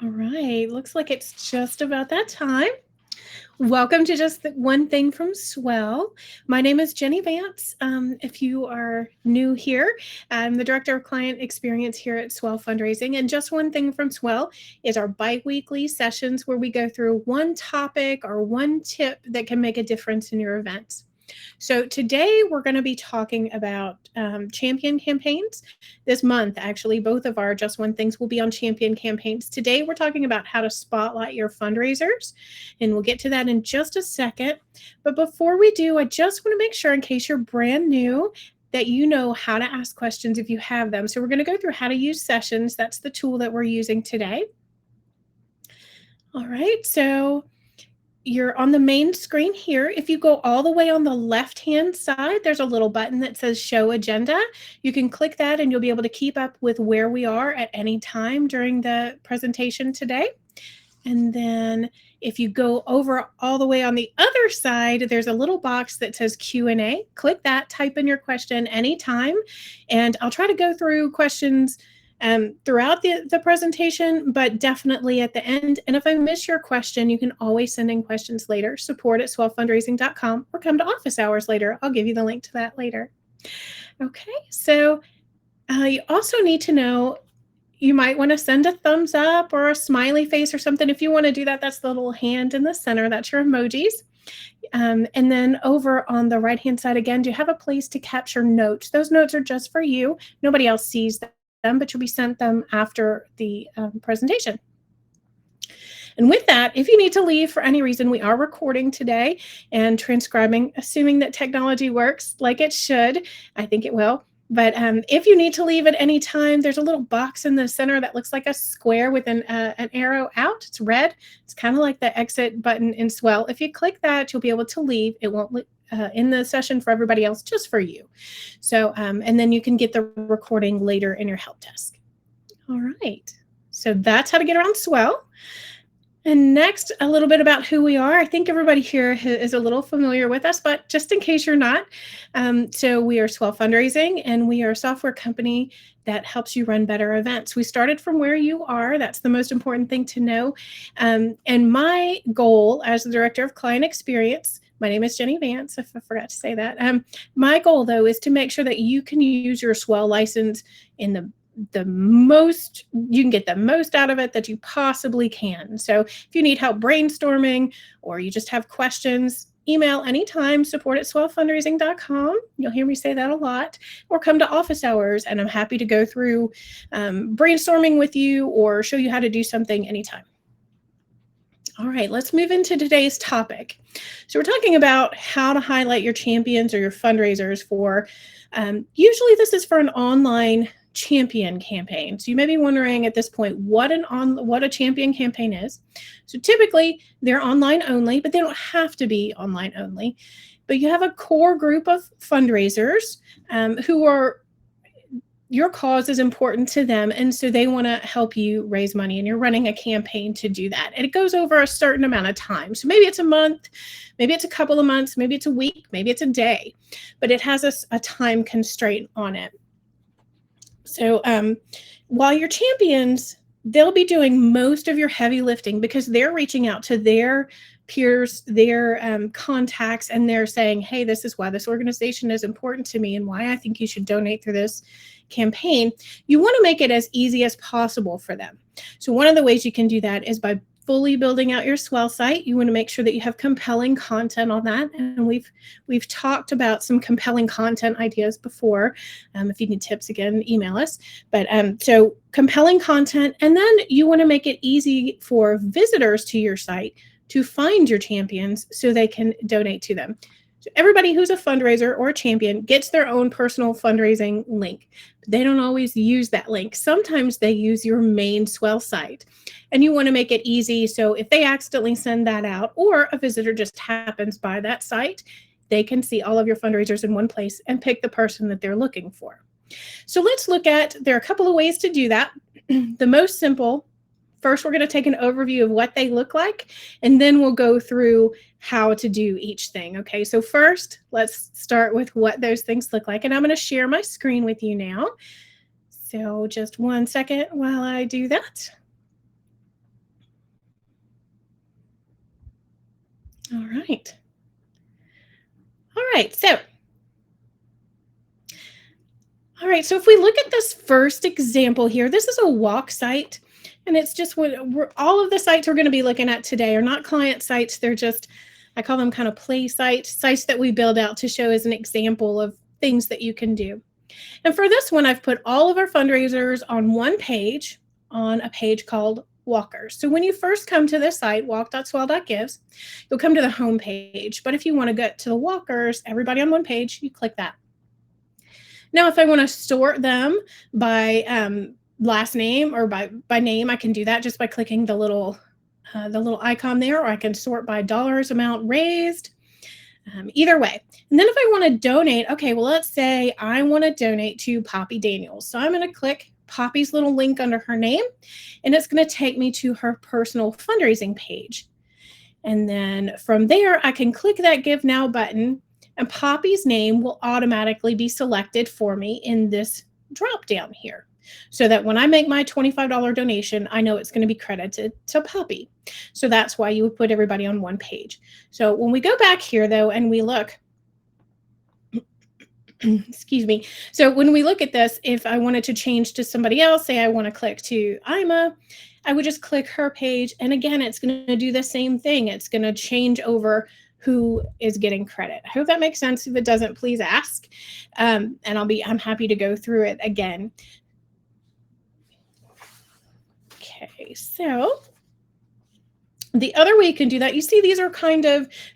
All right, looks like it's just about that time. Welcome to Just One Thing from Swell. My name is Jenny Vance. If you are new here, I'm the Director of Client Experience here at Swell Fundraising. And Just One Thing from Swell is our biweekly sessions where we go through one topic or one tip that can make a difference in your events. So today we're going to be talking about champion campaigns. This month, actually, both of our Just One Things will be on champion campaigns. Today we're talking about how to spotlight your fundraisers, and we'll get to that in just a second. But before we do, I just want to make sure, in case you're brand new, that you know how to ask questions if you have them. So we're going to go through how to use sessions. That's the tool that we're using today. All right, so you're on the main screen here. If you go all the way on the left-hand side, there's a little button that says Show Agenda. You can click that and you'll be able to keep up with where we are at any time during the presentation today. And then if you go over all the way on the other side, there's a little box that says Q&A. Click that, type in your question anytime, and I'll try to go through questions throughout the presentation, but definitely at the end. And if I miss your question, you can always send in questions later. support@swellfundraising.com, or come to office hours later. I'll give you the link to that later. Okay, so you also need to know, you might want to send a thumbs up or a smiley face or something. If you want to do that, that's the little hand in the center. That's your emojis. And then over on the right-hand side, again, do you have a place to capture notes? Those notes are just for you. Nobody else sees them, but you'll be sent them after the presentation. And with that, if you need to leave for any reason, we are recording today and transcribing, assuming that technology works like it should. I think it will. But if you need to leave at any time, there's a little box in the center that looks like a square with an arrow out. It's red. It's kind of like the exit button in Swell. If you click that, you'll be able to leave. It won't in the session for everybody else, just for you. So, and then you can get the recording later in your help desk. All right. So that's how to get around Swell. And next, a little bit about who we are. I think everybody here is a little familiar with us, but just in case you're not, so we are Swell Fundraising, and we are a software company that helps you run better events. We started from where you are. That's the most important thing to know. And my goal as the Director of Client Experience, my name is Jenny Vance, if I forgot to say that. My goal, though, is to make sure that you can use your Swell license in the most, you can get the most out of it that you possibly can. So if you need help brainstorming or you just have questions, email anytime, support@swellfundraising.com. You'll hear me say that a lot. Or come to office hours, and I'm happy to go through brainstorming with you or show you how to do something anytime. All right, let's move into today's topic. So we're talking about how to highlight your champions or your fundraisers for, usually this is for an online champion campaign. So you may be wondering at this point what a champion campaign is. So typically they're online only, but they don't have to be online only. But you have a core group of fundraisers who are, your cause is important to them, and so they want to help you raise money, and you're running a campaign to do that. And it goes over a certain amount of time. So maybe it's a month, maybe it's a couple of months, maybe it's a week, maybe it's a day, but it has a time constraint on it. So while your champions, they'll be doing most of your heavy lifting because they're reaching out to their peers, their contacts, and they're saying, hey, this is why this organization is important to me and why I think you should donate through this campaign. You want to make it as easy as possible for them. So one of the ways you can do that is by fully building out your Swell site. You want to make sure that you have compelling content on that. And we've talked about some compelling content ideas before. If you need tips, again, email us. But so compelling content, and then you want to make it easy for visitors to your site to find your champions so they can donate to them. So everybody who's a fundraiser or a champion gets their own personal fundraising link. But they don't always use that link. Sometimes they use your main Swell site. And you want to make it easy, so if they accidentally send that out or a visitor just happens by that site, they can see all of your fundraisers in one place and pick the person that they're looking for. So let's look at, there are a couple of ways to do that. The most simple, first we're going to take an overview of what they look like, and then we'll go through how to do each thing. Okay, so first let's start with what those things look like, and I'm going to share my screen with you now. So just one second while I do that. All right. All right. So if we look at this first example here, this is a walk site, and it's just what all of the sites we're going to be looking at today are not client sites. They're just, I call them kind of play sites that we build out to show as an example of things that you can do. And for this one, I've put all of our fundraisers on one page, on a page called Walkers. So when you first come to this site, walk.swell.gives, you'll come to the home page. But if you want to get to the Walkers, everybody on one page, you click that. Now, if I want to sort them by last name or by name, I can do that just by clicking the little icon there, or I can sort by dollars amount raised. Either way. And then if I want to donate, okay, well, let's say I want to donate to Poppy Daniels. So I'm going to click Poppy's little link under her name, and it's going to take me to her personal fundraising page. And then from there, I can click that Give Now button, and Poppy's name will automatically be selected for me in this drop down here, so that when I make my $25 donation, I know it's going to be credited to Poppy. So that's why you would put everybody on one page. So when we go back here, though, and we look, excuse me. So when we look at this, if I wanted to change to somebody else, say I want to click to Ima, I would just click her page. And again, it's going to do the same thing. It's going to change over who is getting credit. I hope that makes sense. If it doesn't, please ask. And I'm happy to go through it again. Okay, so the other way you can do that, you see these are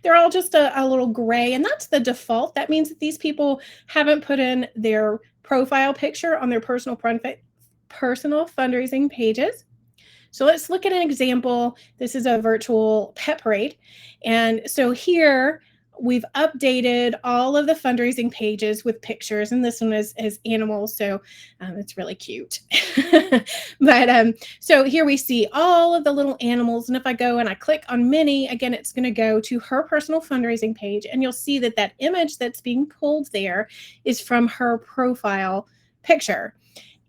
they're all just a little gray, and that's the default. That means that these people haven't put in their profile picture on their personal fundraising pages. So let's look at an example. This is a virtual pet parade. And so here we've updated all of the fundraising pages with pictures, and this one is animals, so it's really cute. But so here we see all of the little animals, and if I go and I click on Minnie, again, it's going to go to her personal fundraising page, and you'll see that that image that's being pulled there is from her profile picture.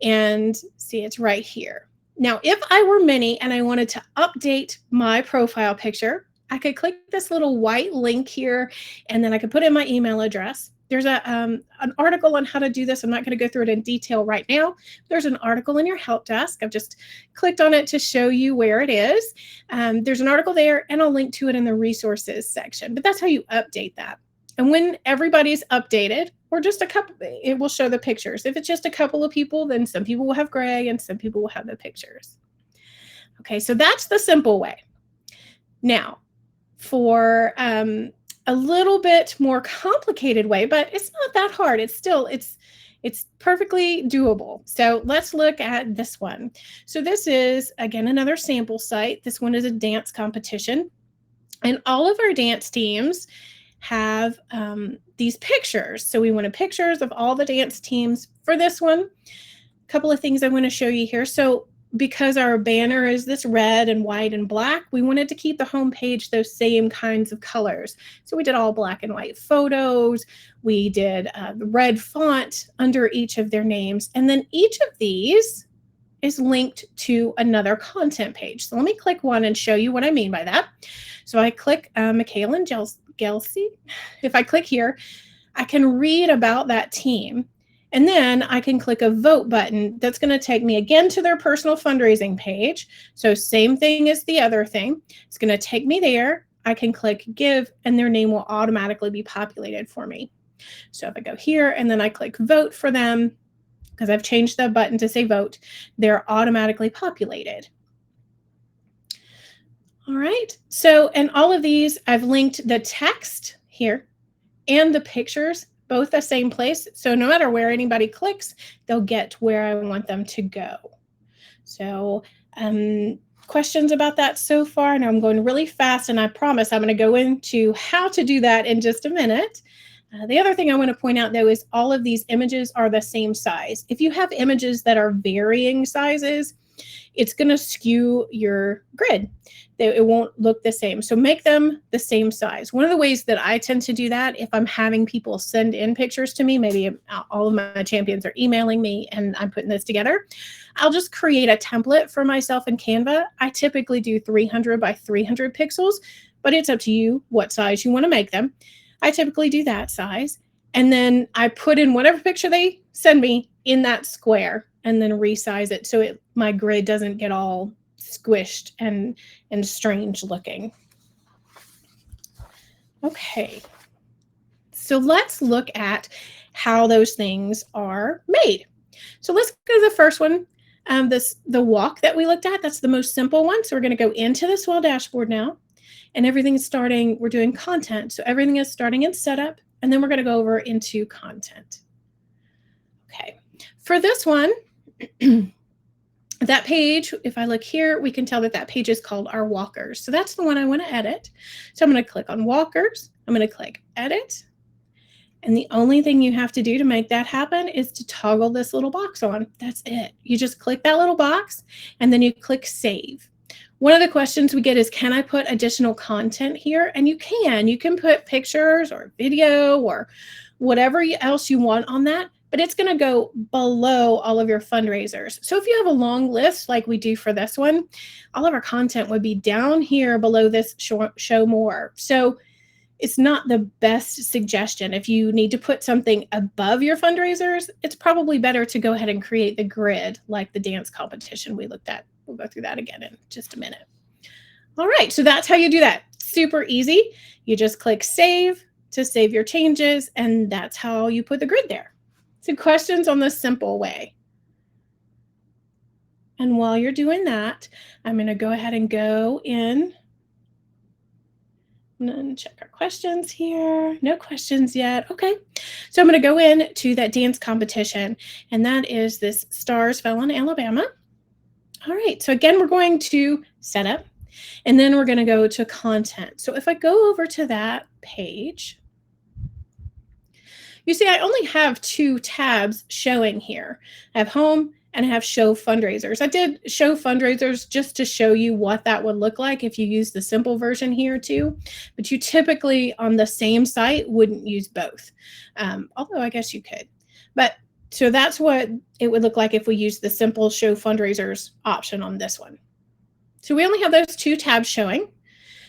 And see, it's right here. Now, if I were Minnie and I wanted to update my profile picture, I could click this little white link here, and then I could put in my email address. There's an article on how to do this. I'm not going to go through it in detail right now. There's an article in your help desk. I've just clicked on it to show you where it is. There's an article there, and I'll link to it in the resources section. But that's how you update that. And when everybody's updated, or just a couple, it will show the pictures. If it's just a couple of people, then some people will have gray and some people will have the pictures. Okay, so that's the simple way. Now, for a little bit more complicated way, but it's not that hard. It's perfectly doable. So let's look at this one. So this is, again, another sample site. This one is a dance competition. And all of our dance teams have these pictures. So we wanted pictures of all the dance teams. For this one, a couple of things I want to show you here. So because our banner is this red and white and black, we wanted to keep the home page those same kinds of colors. So we did all black and white photos. We did the red font under each of their names. And then each of these is linked to another content page. So let me click one and show you what I mean by that. So I click Michaela and Gelsey. If I click here, I can read about that team. And then I can click a vote button that's going to take me again to their personal fundraising page. So same thing as the other thing. It's going to take me there. I can click give, and their name will automatically be populated for me. So if I go here and then I click vote for them, because I've changed the button to say vote, they're automatically populated. All right. So, and all of these, I've linked the text here and the pictures, both the same place. So no matter where anybody clicks, they'll get where I want them to go. So questions about that so far? Now I'm going really fast, and I promise I'm going to go into how to do that in just a minute. The other thing I want to point out, though, is all of these images are the same size. If you have images that are varying sizes, it's going to skew your grid. It won't look the same. So make them the same size. One of the ways that I tend to do that, if I'm having people send in pictures to me, maybe all of my champions are emailing me and I'm putting this together, I'll just create a template for myself in Canva. I typically do 300 by 300 pixels, but it's up to you what size you want to make them. I typically do that size. And then I put in whatever picture they send me in that square and then resize it so my grid doesn't get all squished and strange looking. Okay, so let's look at how those things are made. So let's go to the first one, the walk that we looked at. That's the most simple one. So we're going to go into the Swell dashboard now, and everything is starting. We're doing content, so everything is starting in setup, and then we're going to go over into content. Okay, for this one, that page, if I look here, we can tell that page is called our walkers. So that's the one I want to edit. So I'm going to click on walkers. I'm going to click edit. And the only thing you have to do to make that happen is to toggle this little box on. That's it. You just click that little box and then you click save. One of the questions we get is, can I put additional content here? And you can put pictures or video or whatever else you want on that, but it's going to go below all of your fundraisers. So if you have a long list like we do for this one, all of our content would be down here below this show more. So it's not the best suggestion. If you need to put something above your fundraisers, it's probably better to go ahead and create the grid like the dance competition we looked at. We'll go through that again in just a minute. All right, so that's how you do that. Super easy. You just click save to save your changes, and that's how you put the grid there. So questions on this simple way. And while you're doing that, I'm going to go ahead and go in and check our questions here. No questions yet. Okay. So I'm going to go in to that dance competition, and that is this Stars Fell in Alabama. All right. So again, we're going to set up, and then we're going to go to content. So if I go over to that page, you see I only have 2 tabs showing here. I have home and I have show fundraisers. I did show fundraisers just to show you what that would look like if you use the simple version here too, but you typically on the same site wouldn't use both. Although I guess you could, but so that's what it would look like if we use the simple show fundraisers option on this one. So we only have those 2 tabs showing,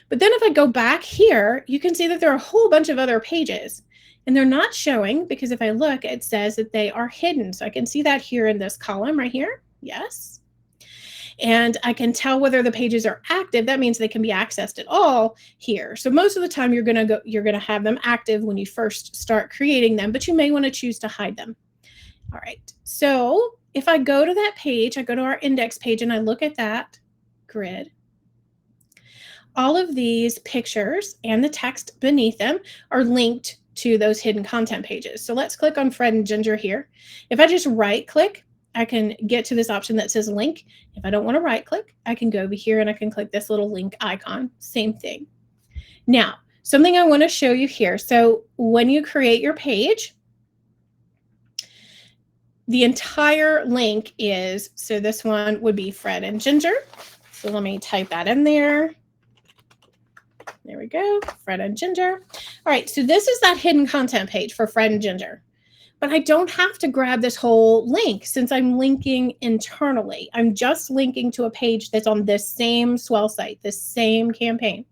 but then if I go back here, you can see that there are a whole bunch of other pages. And they're not showing because if I look, it says that they are hidden. So I can see that here in this column right here. Yes. And I can tell whether the pages are active. That means they can be accessed at all here. So most of the time you're going to have them active when you first start creating them, but you may want to choose to hide them. All right. So if I go to that page, I go to our index page and I look at that grid. All of these pictures and the text beneath them are linked to those hidden content pages. So let's click on Fred and Ginger here. If I just right click, I can get to this option that says link. If I don't want to right click, I can go over here and I can click this little link icon. Same thing. Now, something I want to show you here. So when you create your page, the entire link is, so this one would be Fred and Ginger. So let me type that in there. There we go, Fred and Ginger. All right, so this is that hidden content page for Fred and Ginger. But I don't have to grab this whole link since I'm linking internally. I'm just linking to a page that's on this same Swell site, this same campaign.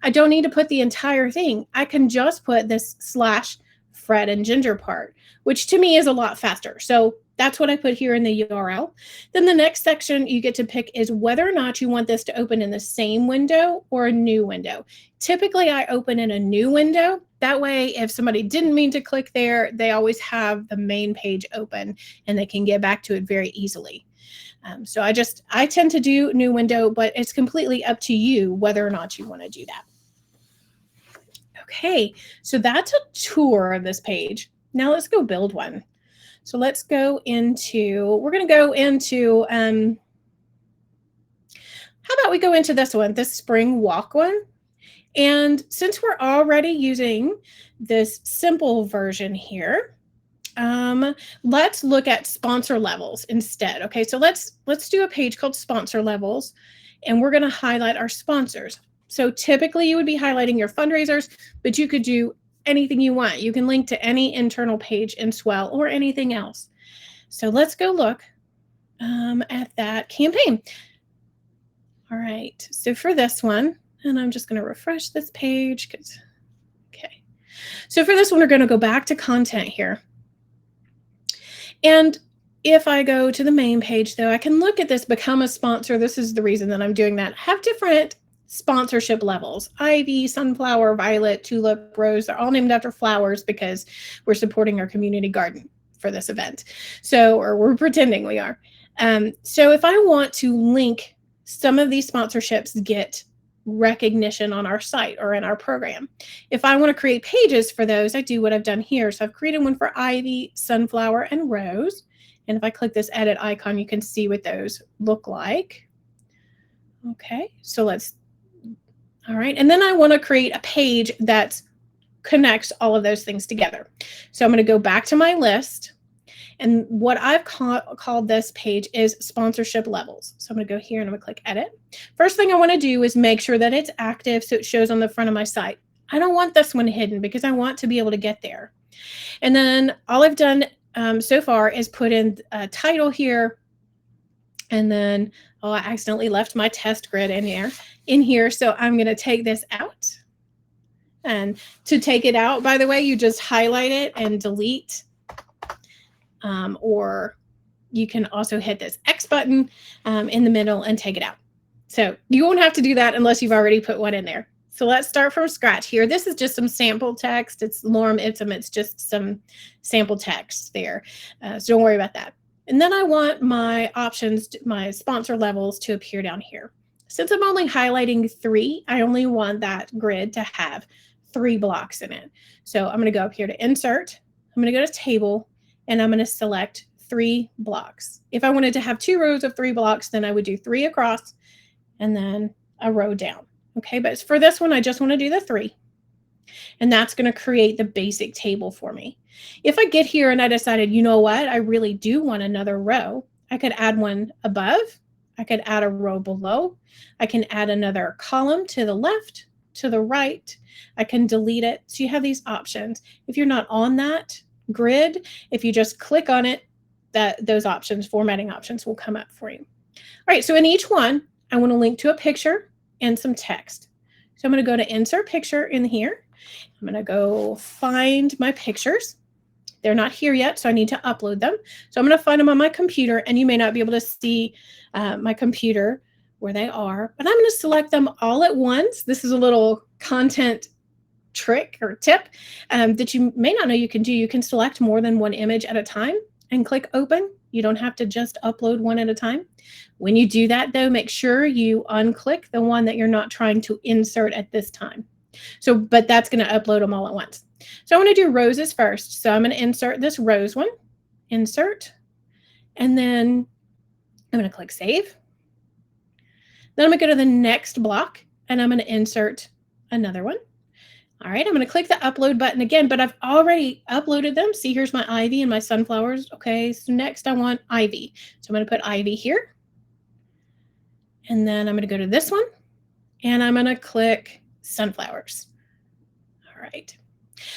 I don't need to put the entire thing. I can just put this / Fred and Ginger part, which to me is a lot faster. So that's what I put here in the URL. Then the next section you get to pick is whether or not you want this to open in the same window or a new window. Typically, I open in a new window. That way, if somebody didn't mean to click there, they always have the main page open and they can get back to it very easily. So I tend to do new window, but it's completely up to you whether or not you want to do that. Okay, so that's a tour of this page. Now let's go build one. So let's go into, we're going to go into, how about we go into this one, this spring walk one. And since we're already using this simple version here, let's look at sponsor levels instead. Okay, so let's do a page called sponsor levels, and we're going to highlight our sponsors. So typically you would be highlighting your fundraisers, but you could do anything you want. You can link to any internal page in Swell or anything else. So let's go look at that campaign. All right, so for this one, And I'm just going to refresh this page. Okay. So for this one, we're going to go back to content here. And if I go to the main page, though, I can look at this, become a sponsor. This is the reason that I'm doing that. Have different sponsorship levels. Ivy, sunflower, violet, tulip, rose. They're all named after flowers because we're supporting our community garden for this event. So, or we're pretending we are. So if I want to link some of these sponsorships, get recognition on our site or in our program. If I want to create pages for those, I do what I've done here. So I've created one for Ivy, sunflower, and rose. And if I click this edit icon, you can see what those look like. Okay, so all right. And then I want to create a page that connects all of those things together. So I'm going to go back to my list. And what I've called this page is sponsorship levels. So I'm going to go here and I'm going to click edit. First thing I want to do is make sure that it's active so it shows on the front of my site. I don't want this one hidden because I want to be able to get there. And then all I've done so far is put in a title here. And then, I accidentally left my test grid in here. So I'm going to take this out. And to take it out, by the way, you just highlight it and delete. Or you can also hit this X button in the middle and take it out. So you won't have to do that unless you've already put one in there. So let's start from scratch here. This is just some sample text. It's lorem ipsum. It's just some sample text there. So don't worry about that. And then I want my options, my sponsor levels to appear down here. Since I'm only highlighting 3, I only want that grid to have 3 blocks in it. So I'm going to go up here to insert. I'm going to go to table. And I'm going to select 3 blocks. If I wanted to have 2 rows of 3 blocks, then I would do 3 across and then a row down. Okay, but for this one, I just want to do the 3. And that's going to create the basic table for me. If I get here and I decided, you know what, I really do want another row, I could add one above. I could add a row below. I can add another column to the left, to the right. I can delete it. So you have these options. If you're not on that grid, if you just click on it, those options, formatting options, will come up for you. All right, so in each one, I want to link to a picture and some text. So I'm going to go to insert picture in here. I'm going to go find my pictures. They're not here yet, so I need to upload them. So I'm going to find them on my computer, and you may not be able to see my computer where they are, but I'm going to select them all at once. This is a little content trick or tip that you may not know you can do. You can select more than one image at a time and click open. You don't have to just upload one at a time. When you do that, though, make sure you unclick the one that you're not trying to insert at this time. So, but that's going to upload them all at once. So I want to do roses first. So I'm going to insert this rose one, insert, and then I'm going to click save. Then I'm going to go to the next block and I'm going to insert another one. All right, I'm going to click the upload button again, but I've already uploaded them. See, here's my ivy and my sunflowers. Okay, so next I want ivy. So I'm going to put ivy here. And then I'm going to go to this one and I'm going to click sunflowers. All right.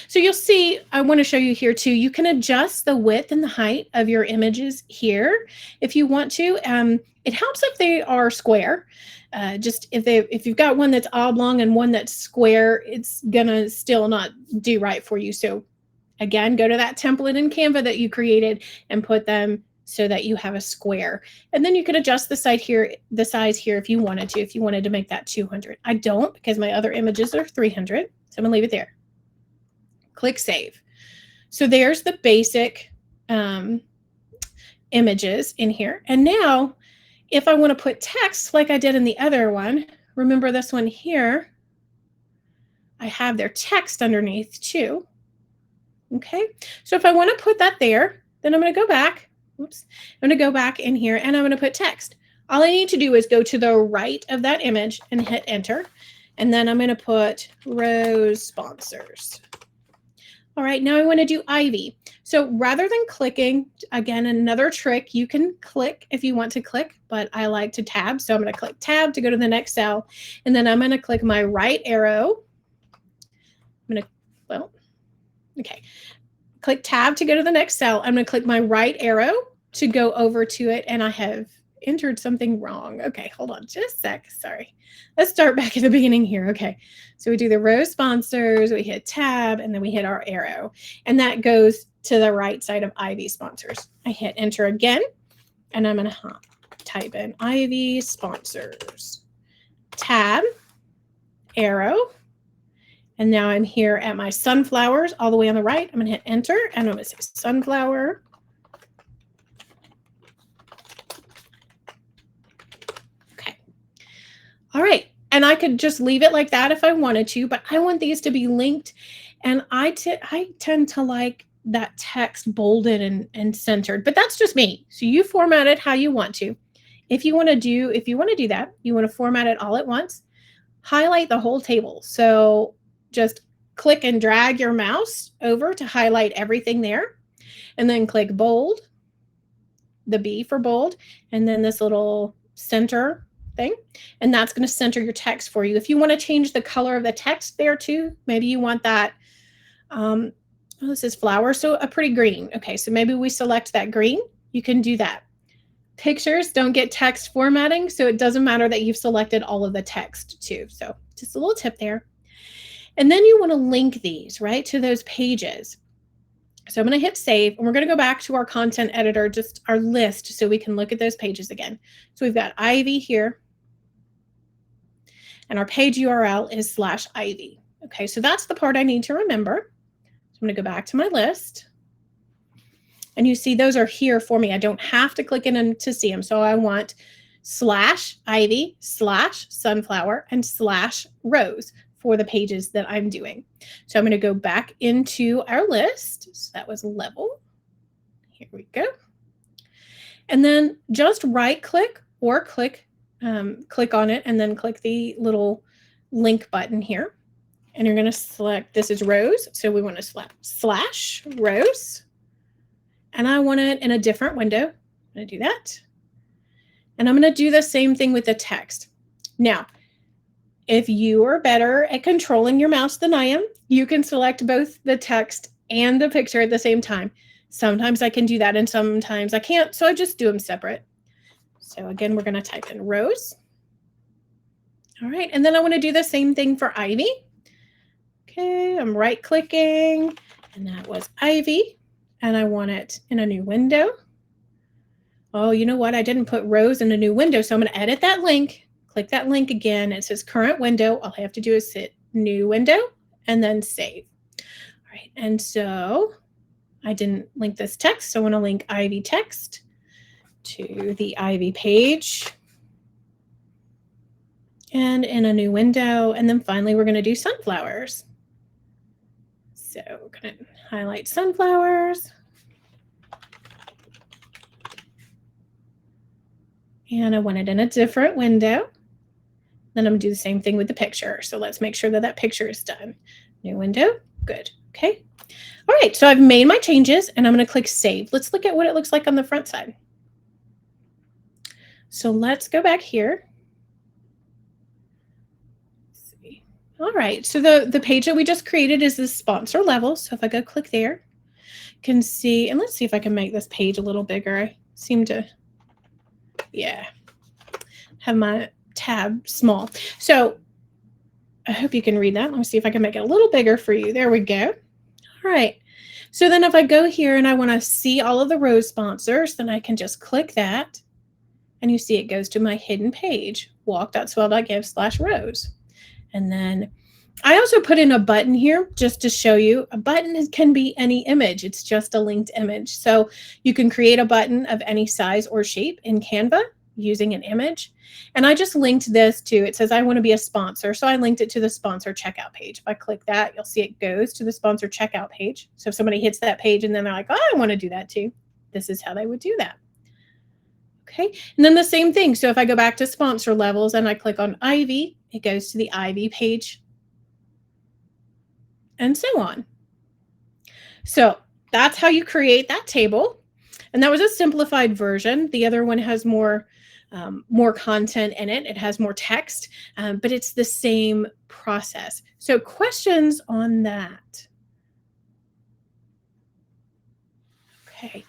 So you'll see, I want to show you here too, you can adjust the width and the height of your images here if you want to. It helps if they are square. Just if you've got one that's oblong and one that's square, it's gonna still not do right for you. So again, go to that template in Canva that you created and put them so that you have a square. And then you can adjust the size here if you wanted to make that 200. I don't, because my other images are 300. So I'm gonna leave it there. Click save. So there's the basic images in here. And now, if I want to put text like I did in the other one, remember this one here, I have their text underneath too. Okay, so if I want to put that there, then I'm going to go back. Oops, I'm going to go back in here and I'm going to put text. All I need to do is go to the right of that image and hit enter. And then I'm going to put rose sponsors. All right, now I want to do ivy. So rather than clicking, again, another trick, you can click if you want to click, but I like to tab. So I'm going to click tab to go to the next cell. And then I'm going to click my right arrow. Click tab to go to the next cell. I'm going to click my right arrow to go over to it. And I have entered something wrong. Okay, hold on just a sec. Sorry. Let's start back at the beginning here. Okay, so we do the row sponsors, we hit tab, and then we hit our arrow. And that goes to the right side of Ivy sponsors. I hit enter again, and I'm going to type in Ivy sponsors. Tab, arrow, and now I'm here at my sunflowers all the way on the right. I'm going to hit enter, and I'm going to say sunflower. Okay. All right. And I could just leave it like that if I wanted to, but I want these to be linked. And I tend to like that text bolded and centered, but that's just me. So you format it how you want to. If you want to do that, you want to format it all at once, highlight the whole table. So just click and drag your mouse over to highlight everything there, and then click bold, the B for bold, and then this little center thing, and that's going to center your text for you. If you want to change the color of the text there too, maybe you want that, this is flower, so a pretty green. Okay, so maybe we select that green. You can do that. Pictures don't get text formatting, so it doesn't matter that you've selected all of the text too. So just a little tip there. And then you want to link these, right, to those pages. So I'm going to hit save, and we're going to go back to our content editor, just our list, so we can look at those pages again. So we've got Ivy here, and our page URL is /Ivy. Okay, so that's the part I need to remember. So I'm going to go back to my list. And you see those are here for me. I don't have to click in them to see them. So I want /Ivy, /sunflower, and /rose for the pages that I'm doing. So I'm going to go back into our list. So that was level. Here we go. And then just right click or click on it and then click the little link button here. And you're going to select, this is rose. So we want to select /rose. And I want it in a different window. I'm going to do that. And I'm going to do the same thing with the text. Now, if you are better at controlling your mouse than I am, you can select both the text and the picture at the same time. Sometimes I can do that and sometimes I can't, so I just do them separate. So again, we're going to type in rose. All right, and then I want to do the same thing for Ivy. Okay, I'm right clicking, and that was Ivy. And I want it in a new window. Oh, you know what? I didn't put rose in a new window, so I'm going to edit that link. Click that link again. It says current window. All I have to do is hit new window and then save. All right, and so I didn't link this text, so I want to link Ivy text to the Ivy page and in a new window. And then finally, we're going to do sunflowers. So we're going to highlight sunflowers. And I want it in a different window. Then I'm going to do the same thing with the picture. So let's make sure that that picture is done. New window. Good. Okay. All right. So I've made my changes and I'm going to click save. Let's look at what it looks like on the front side. So let's go back here. Let's see. All right. So the page that we just created is the sponsor level. So if I go click there, you can see, and let's see if I can make this page a little bigger. I seem to, yeah, have my tab small. So I hope you can read that. Let me see if I can make it a little bigger for you. There we go. All right. So then if I go here and I want to see all of the rose sponsors, then I can just click that. And you see it goes to my hidden page, walk.swell.give/rose. And then I also put in a button here just to show you. A button can be any image. It's just a linked image. So you can create a button of any size or shape in Canva using an image. And I just linked this to, it says I want to be a sponsor. So I linked it to the sponsor checkout page. If I click that, you'll see it goes to the sponsor checkout page. So if somebody hits that page and then they're like, oh, I want to do that too, this is how they would do that. Okay, and then the same thing. So if I go back to sponsor levels and I click on Ivy, it goes to the Ivy page and so on. So that's how you create that table. And that was a simplified version. The other one has more content in it. It has more text, but it's the same process. So questions on that? Okay.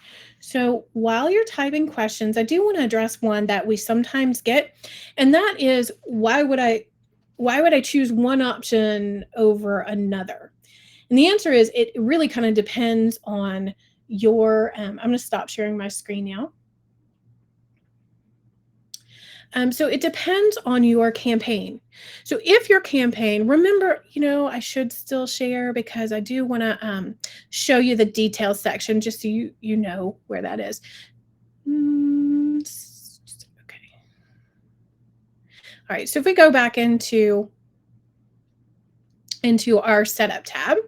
So while you're typing questions, I do want to address one that we sometimes get, and that is, why would I choose one option over another? And the answer is, it really kind of depends on your, I'm going to stop sharing my screen now. So it depends on your campaign. So if your campaign, remember, I should still share because I do want to show you the details section just so you know where that is. Okay. All right. So if we go back into our setup tab,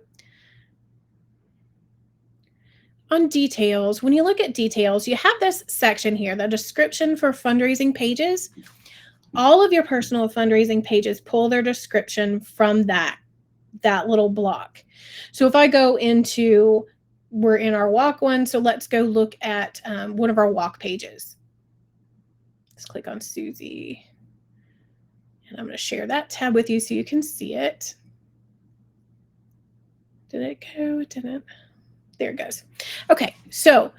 on details, when you look at details, you have this section here, the description for fundraising pages. All of your personal fundraising pages pull their description from that little block. So if I go into, we're in our walk one, so let's go look at one of our walk pages. Let's click on Susie. And I'm going to share that tab with you so you can see it. Did it go? It didn't. There it goes. Okay, so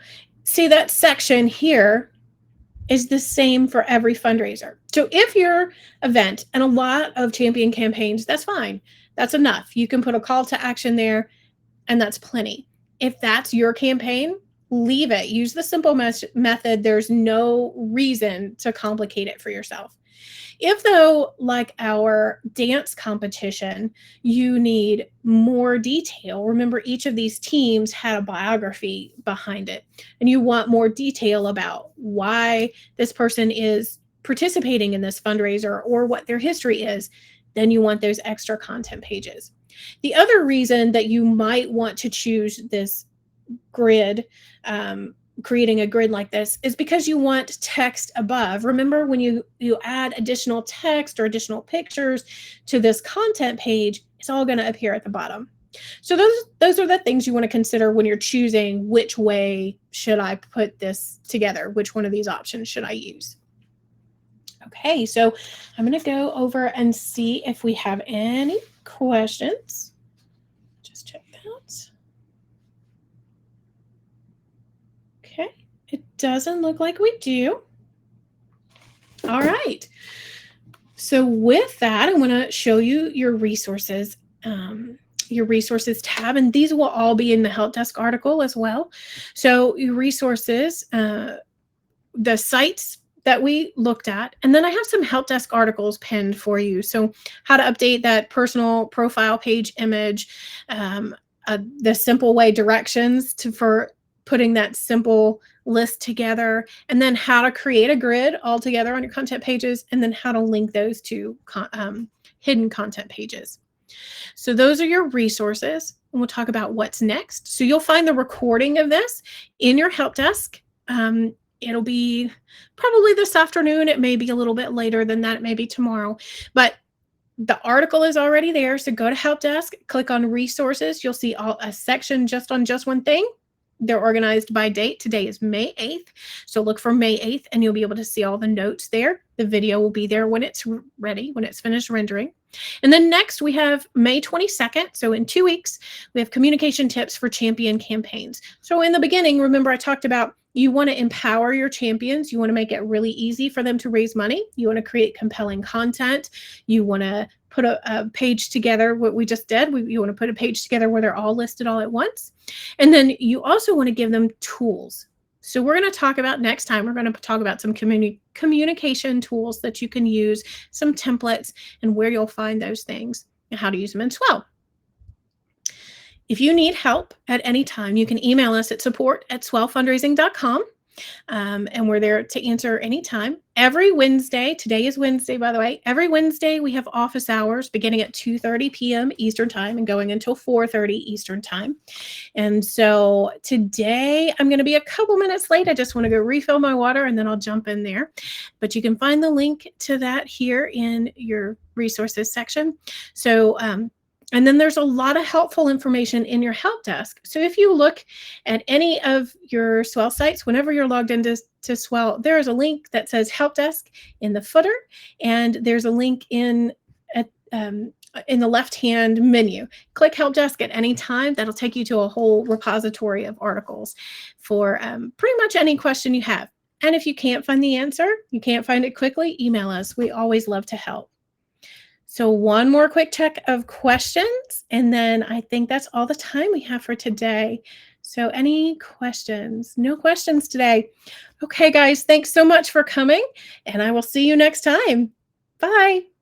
see that section here is the same for every fundraiser. So if your event and a lot of champion campaigns, that's fine. That's enough. You can put a call to action there, and that's plenty. If that's your campaign, leave it. Use the simple method. There's no reason to complicate it for yourself. If, though, like our dance competition, you need more detail, remember each of these teams had a biography behind it, and you want more detail about why this person is participating in this fundraiser or what their history is, then you want those extra content pages. The other reason that you might want to choose this grid, creating a grid like this, is because you want text above. Remember, when you add additional text or additional pictures to this content page, it's all going to appear at the bottom. So those are the things you want to consider when you're choosing which way should I put this together, which one of these options should I use. Okay, so I'm going to go over and see if we have any questions. Just check that. Okay, it doesn't look like we do. All right. So with that, I want to show you your resources tab, and these will all be in the help desk article as well. So your resources, the sites that we looked at, and then I have some help desk articles pinned for you. So how to update that personal profile page image, the simple way directions for putting that simple list together, and then how to create a grid all together on your content pages, and then how to link those to hidden content pages. So those are your resources, and we'll talk about what's next. So you'll find the recording of this in your help desk. It'll be probably this afternoon. It may be a little bit later than that. It may be tomorrow, but the article is already there. So go to help desk, click on resources. You'll see a section just on just one thing. They're organized by date. Today is May 8th. So look for May 8th and you'll be able to see all the notes there. The video will be there when it's ready, when it's finished rendering. And then next we have May 22nd. So in 2 weeks, we have communication tips for champion campaigns. So in the beginning, remember I talked about you want to empower your champions. You want to make it really easy for them to raise money. You want to create compelling content. You want to put a page together, what we just did. You want to put a page together where they're all listed all at once. And then you also want to give them tools. So we're going to talk about next time, we're going to talk about some communication tools that you can use, some templates, and where you'll find those things and how to use them in Swell. If you need help at any time, you can email us at support@swellfundraising.com. And we're there to answer anytime. Every Wednesday, today is Wednesday, by the way, every Wednesday we have office hours beginning at 2:30 p.m. Eastern time and going until 4:30 Eastern time. And so today I'm going to be a couple minutes late. I just want to go refill my water and then I'll jump in there. But you can find the link to that here in your resources section. So, and then there's a lot of helpful information in your help desk. So if you look at any of your Swell sites, whenever you're logged into Swell, there is a link that says help desk in the footer, and there's a link in in the left-hand menu. Click Help Desk at any time. That'll take you to a whole repository of articles for pretty much any question you have. And if you can't find the answer, you can't find it quickly, email us. We always love to help. So one more quick check of questions, and then I think that's all the time we have for today. So any questions? No questions today. Okay, guys, thanks so much for coming, and I will see you next time. Bye.